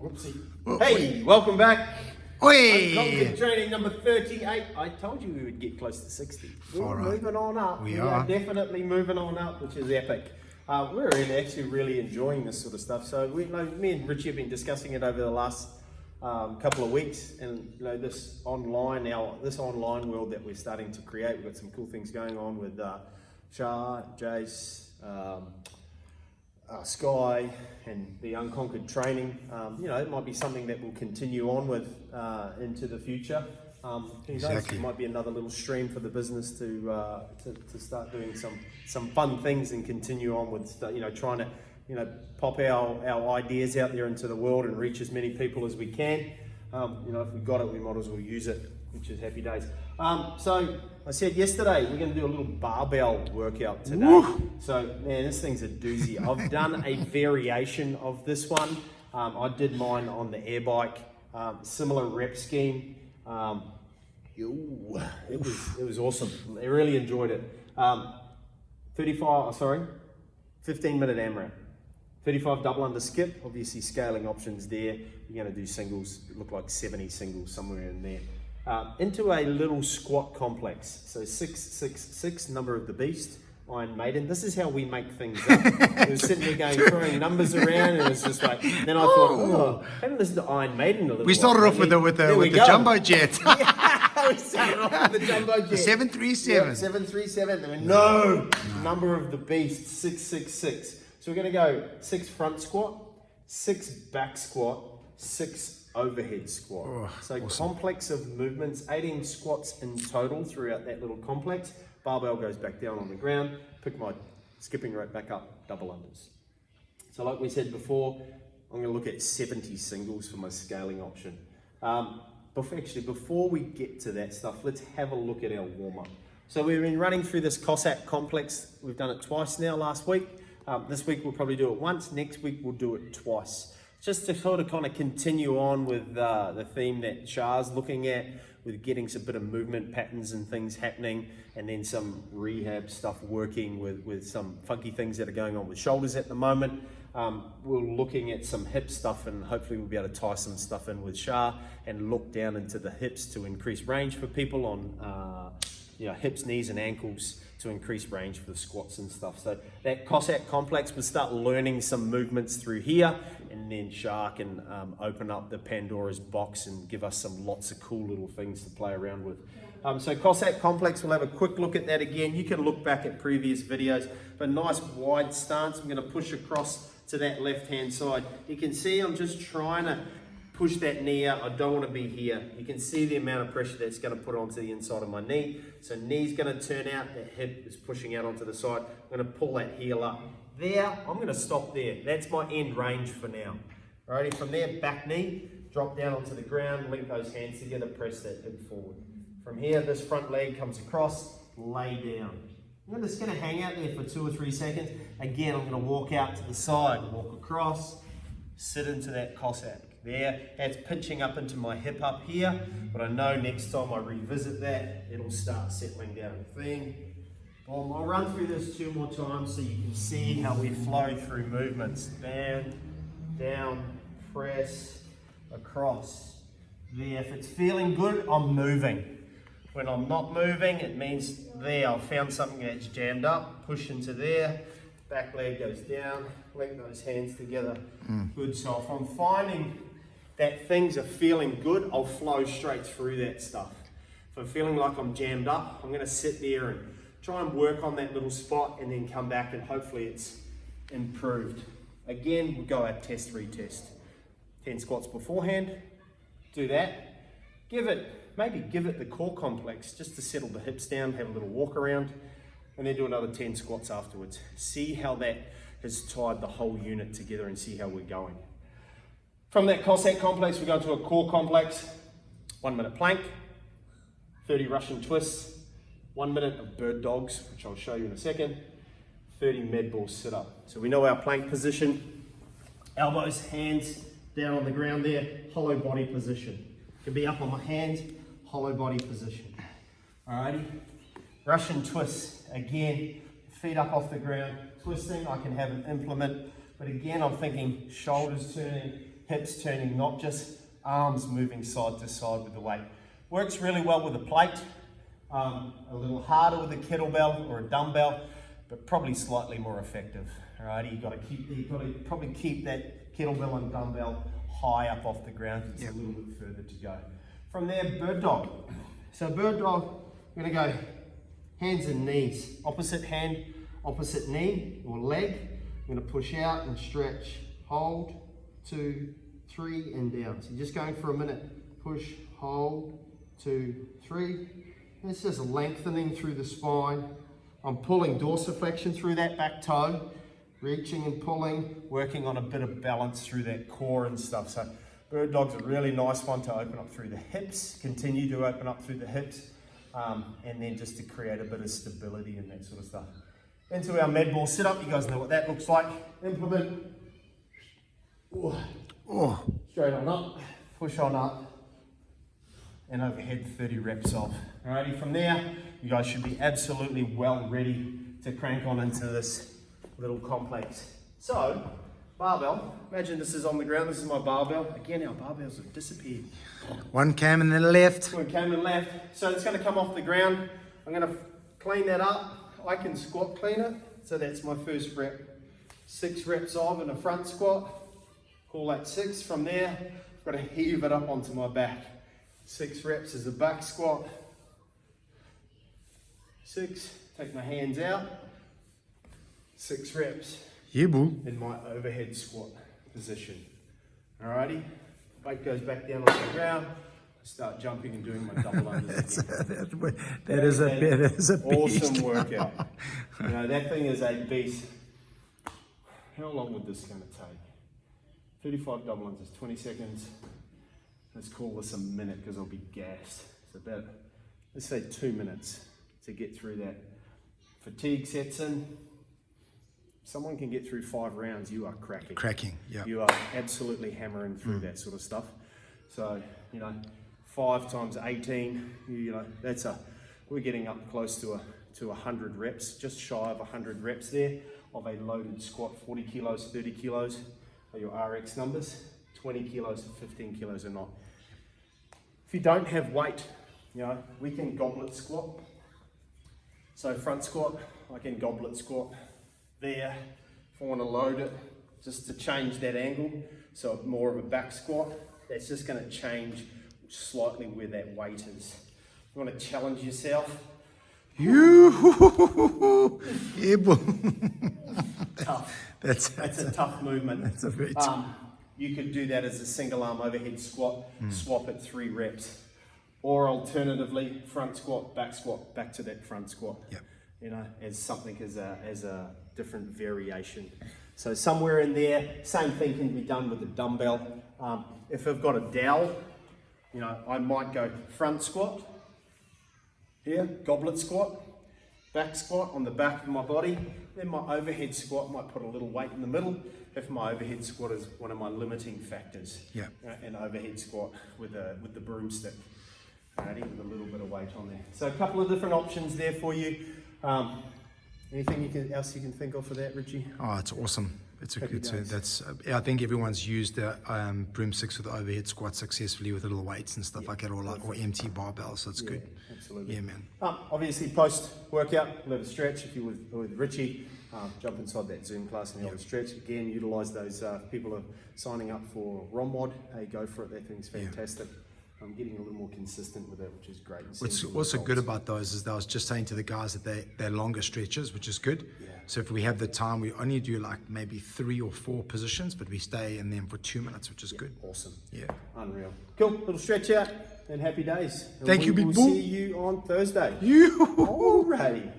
Whoopsie. Hey, welcome back. Oi! Unconquered training number 38. I told you we would get close to 60. We're moving on up. We are definitely moving on up, which is epic. We're actually really enjoying this sort of stuff. So me and Richie have been discussing it over the last couple of weeks, and this online world that we're starting to create. We've got some cool things going on with Shah, Jace, Sky, and the Unconquered training. It might be something that we'll continue on with into the future. Who knows? It might be another little stream for the business to start doing some fun things and continue on with trying to pop our ideas out there into the world and reach as many people as we can. If we got it, we might as well use it, which is happy days. So I said yesterday we're going to do a little barbell workout today. Woo! So man, this thing's a doozy. I've done a variation of this one. I did mine on the air bike, similar rep scheme. It was awesome. I really enjoyed it. 15-minute AMRAP. 35 double under skip, obviously scaling options there. You're going to do singles, it look like 70 singles somewhere in there. Into a little squat complex. So 666, number of the beast, Iron Maiden. This is how we make things up. We were sitting there going, throwing numbers around, and it was just like, then I thought, haven't listened to Iron Maiden a little We started off with the jumbo jet. We started off with the jumbo jet. 737. Yeah, 737. No, number of the beast, 666. So we're going to go 6 front squat, 6 back squat, 6 overhead squat. So awesome. Complex of movements, 18 squats in total throughout that little complex. Barbell goes back down on the ground, pick my skipping rope back up, double unders. So like we said before, I'm going to look at 70 singles for my scaling option. Before we get to that stuff, let's have a look at our warm-up. So we've been running through this Cossack complex. We've done it twice now last week. This week we'll probably do it once. Next week we'll do it twice. Just to sort of kind of continue on with the theme that Shah's looking at, with getting some bit of movement patterns and things happening, and then some rehab stuff working with some funky things that are going on with shoulders at the moment. We're looking at some hip stuff, and hopefully we'll be able to tie some stuff in with Shah and look down into the hips to increase range for people on hips, knees and ankles, to increase range for the squats and stuff. So that Cossack complex, we'll start learning some movements through here, and then Shah can open up the Pandora's box and give us lots of cool little things to play around with. So Cossack complex, we'll have a quick look at that again. You can look back at previous videos, but nice wide stance. I'm going to push across to that left-hand side. You can see I'm just trying to push that knee out. I don't want to be here. You can see the amount of pressure that's going to put onto the inside of my knee. So knee's going to turn out, that hip is pushing out onto the side. I'm going to pull that heel up. There, I'm going to stop there. That's my end range for now. Alrighty, from there, back knee, drop down onto the ground, link those hands together, press that hip forward. From here, this front leg comes across, lay down. I'm just going to hang out there for 2 or 3 seconds. Again, I'm going to walk out to the side, walk across, sit into that Cossack. There, that's pinching up into my hip up here, but I know next time I revisit that, it'll start settling down. Thing. Well, I'll run through this 2 more times so you can see how we flow through movements. Bend, down, press, across. There, if it's feeling good, I'm moving. When I'm not moving, it means there, I've found something that's jammed up, push into there, back leg goes down, link those hands together. Good. So if I'm finding that things are feeling good, I'll flow straight through that stuff. If I'm feeling like I'm jammed up, I'm going to sit there and try and work on that little spot and then come back and hopefully it's improved. Again, we'll go our test, retest. 10 squats beforehand, do that. Maybe give it the core complex just to settle the hips down, have a little walk around, and then do another 10 squats afterwards. See how that has tied the whole unit together and see how we're going. From that Cossack complex, we go to a core complex. 1 minute plank, 30 Russian twists, 1 minute of bird dogs, which I'll show you in a second, 30 med ball sit up. So we know our plank position, elbows, hands down on the ground there, hollow body position. Could be up on my hands, hollow body position. Alrighty, Russian twists, again, feet up off the ground, twisting. I can have an implement, but again, I'm thinking shoulders turning, hips turning, not just arms moving side to side with the weight. Works really well with a plate, a little harder with a kettlebell or a dumbbell, but probably slightly more effective. Alrighty, you've got to probably keep that kettlebell and dumbbell high up off the ground. It's a little bit further to go. From there, bird dog. So bird dog, we're going to go hands and knees. Opposite hand, opposite knee or leg. I'm going to push out and stretch. Hold, 2, 3, and down. So you're just going for a minute. Push, hold, 2, 3. It's just lengthening through the spine. I'm pulling dorsiflexion through that back toe. Reaching and pulling, working on a bit of balance through that core and stuff. So bird dog's a really nice one to open up through the hips, continue to open up through the hips, and then just to create a bit of stability and that sort of stuff. Into our med ball sit up, you guys know what that looks like. Implement, straight on up, push on up, and overhead 30 reps of. Alrighty, from there, you guys should be absolutely well ready to crank on into this little complex. So, barbell, imagine this is on the ground, this is my barbell. Again, our barbells have disappeared. One came in the left. One came and left. So it's going to come off the ground. I'm going to clean that up. I can squat clean it. So that's my first rep. 6 reps of in a front squat. Call that 6. From there, I've got to heave it up onto my back. 6 reps is a back squat. 6, take my hands out. 6 reps in my overhead squat position. Alrighty, weight goes back down on the ground. I start jumping and doing my double unders again. That is a beast. Awesome workout. You know, that thing is a beast. How long would this going to take? 35 double unders, 20 seconds. Let's call this a minute because I'll be gassed. It's about, let's say 2 minutes to get through that. Fatigue sets in. Someone can get through 5 rounds, you are cracking. Cracking, yeah. You are absolutely hammering through that sort of stuff. So, you know, 5 times 18, you know, we're getting up close to 100 reps, just shy of 100 reps there of a loaded squat, 40 kilos, 30 kilos are your RX numbers, 20 kilos, 15 kilos or not. If you don't have weight, you know, we can goblet squat. So front squat, I can goblet squat there. If I want to load it, just to change that angle, so more of a back squat, that's just going to change slightly where that weight is. You want to challenge yourself. Tough. That's a tough movement. That's a very tough. You could do that as a single arm overhead squat, swap at 3 reps. Or alternatively, front squat, back to that front squat. Yep. You know, as something as a different variation. So somewhere in there, same thing can be done with a dumbbell. If I've got a dowel, you know, I might go front squat, here, goblet squat, back squat on the back of my body. Then my overhead squat might put a little weight in the middle if my overhead squat is one of my limiting factors. Yeah. An overhead squat with the broomstick. Alrighty, with a little bit of weight on there. So a couple of different options there for you. Anything else you can think of for that, Richie? Oh, it's awesome. I think everyone's used the broomsticks with the overhead squat successfully with little weights and stuff like that, or empty barbells. So it's good. Absolutely. Yeah, man. Obviously, post workout, let it stretch. If you're with Richie, jump inside that Zoom class and have a stretch. Again, utilize those people are signing up for WOD. Hey, go for it. That thing's fantastic. I'm getting a little more consistent with it, which is great. What's also good about those is that I was just saying to the guys that they're longer stretches, which is good. Yeah. So if we have the time, we only do like maybe 3 or 4 positions, but we stay in them for 2 minutes, which is good. Awesome. Yeah. Unreal. Cool. Little stretch out and happy days. And Thank you, big bull. bull. See you on Thursday. You. Alrighty.